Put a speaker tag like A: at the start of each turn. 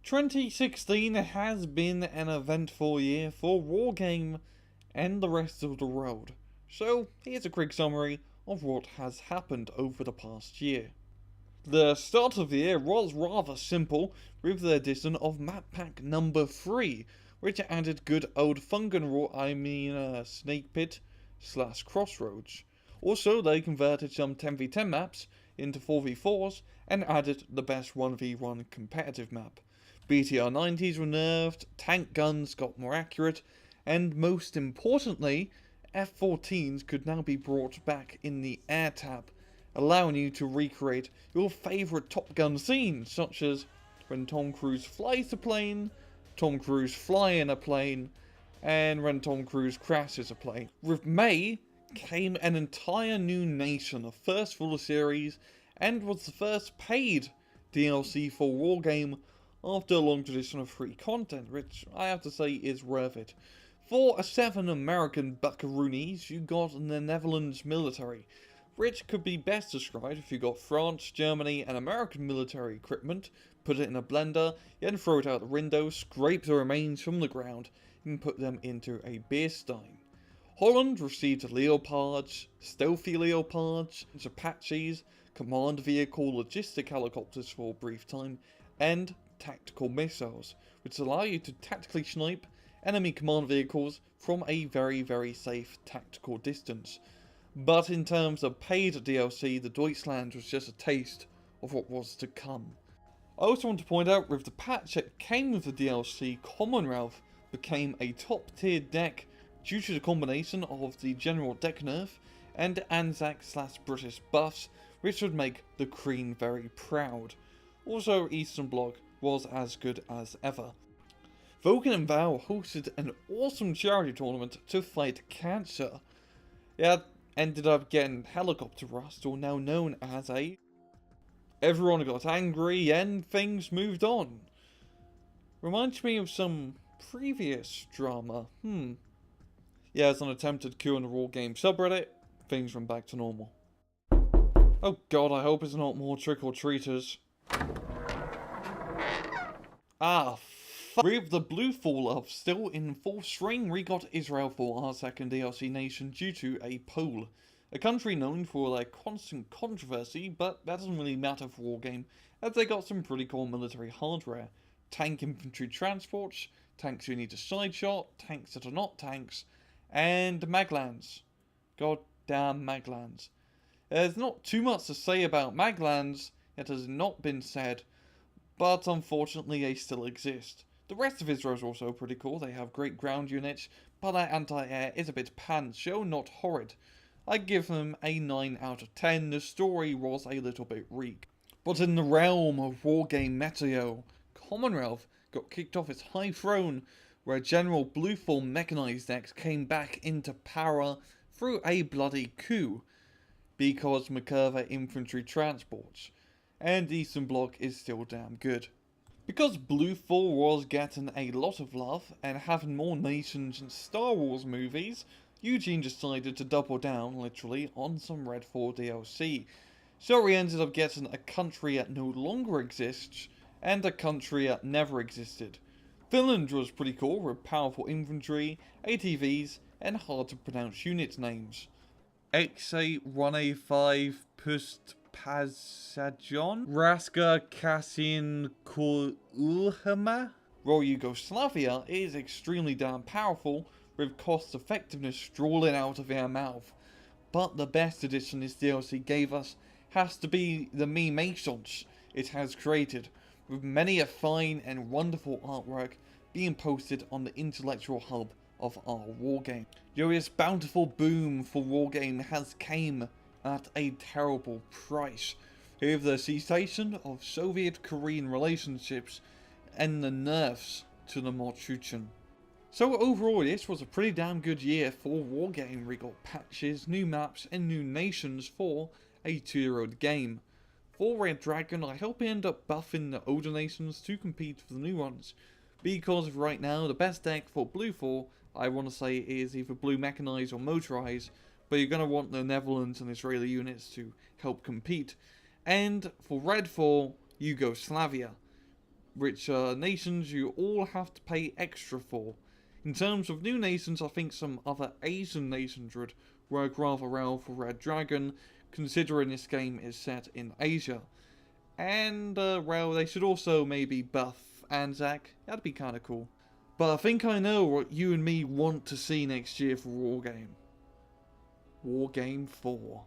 A: 2016 has been an eventful year for Wargame and the rest of the world, so here's a quick summary of what has happened over the past year. The start of the year was rather simple with the addition of map pack number 3, which added good old Snake Pit / Crossroads. Also, they converted some 10v10 maps into 4v4s and added the best 1v1 competitive map. BTR-90s were nerfed, tank guns got more accurate, and most importantly, F-14s could now be brought back in the air tab, allowing you to recreate your favourite Top Gun scenes, such as when Tom Cruise flies a plane, Tom Cruise fly in a plane, and when Tom Cruise crashes a plane. With May came an entire new nation, the first for the series, and was the first paid DLC for Wargame after a long tradition of free content, which I have to say is worth it. For 7 American buckaroonies, you got the Netherlands military, which could be best described if you got France, Germany, and American military equipment, put it in a blender, then throw it out the window, scrape the remains from the ground, and put them into a beer stein. Holland received Leopards, stealthy Leopards, Apaches, command vehicle logistic helicopters for a brief time, and tactical missiles, which allow you to tactically snipe enemy command vehicles from a very safe tactical distance. But in terms of paid DLC, the Deutschland was just a taste of what was to come. I also want to point out, with the patch that came with the DLC, Commonwealth became a top tier deck due to the combination of the general deck nerf and ANZAC / British buffs, which would make the Queen very proud. Also, Eastern Bloc was as good as ever. Vulcan and Val hosted an awesome charity tournament to fight cancer. It ended up getting helicopter rust, or now known as a... Everyone got angry and things moved on. Reminds me of some previous drama. Yeah, as an attempted coup on the Wargame subreddit, things went back to normal. Oh god, I hope it's not more trick-or-treaters. With the Blue Fall of still in full swing, we got Israel for our second DLC nation due to a poll. A country known for their constant controversy, but that doesn't really matter for Wargame, as they got some pretty cool military hardware. Tank infantry transports, tanks you need to sideshot, tanks that are not tanks, and Maglans. Goddamn Maglans. There's not too much to say about Maglans, it has not been said, but unfortunately they still exist. The rest of Israel is also pretty cool. They have great ground units, but their anti-air is a bit pan-show, not horrid. I give them a 9 out of 10, the story was a little bit weak. But in the realm of Wargame Meteo, Commonwealth got kicked off its high throne, where General Bluefall mechanized decks came back into power through a bloody coup, because McCurva infantry transports, and Eastern Bloc is still damn good. Because Bluefall was getting a lot of love and having more nations in Star Wars movies, Eugene decided to double down, literally, on some Redfall DLC. So we ended up getting a country that no longer exists, and a country that never existed. Finland was pretty cool, with powerful infantry, ATVs, and hard to pronounce unit names. XA1A5 Pust Pasajon, Raska Kasin Kulhama. While Yugoslavia is extremely damn powerful, with cost effectiveness strolling out of their mouth. But the best addition this DLC gave us has to be the meme-ations it has created, with many a fine and wonderful artwork being posted on the intellectual hub of our Wargame. This bountiful boom for Wargame has came at a terrible price, with the cessation of Soviet-Korean relationships and the nerfs to the Manchukuo. So overall, this was a pretty damn good year for Wargame. We got patches, new maps, and new nations for a 2-year-old game. For Red Dragon, I hope we end up buffing the older nations to compete for the new ones, because right now the best deck for Blue 4, I want to say, is either Blue Mechanized or Motorized, but you're going to want the Netherlands and Israeli units to help compete. And for Red 4, Yugoslavia. which nations you all have to pay extra for. In terms of new nations, I think some other Asian nations would work rather well for Red Dragon, considering this game is set in Asia. And, well, they should also maybe buff ANZAC. That'd be kinda cool. But I think I know what you and me want to see next year for Wargame. Wargame 4.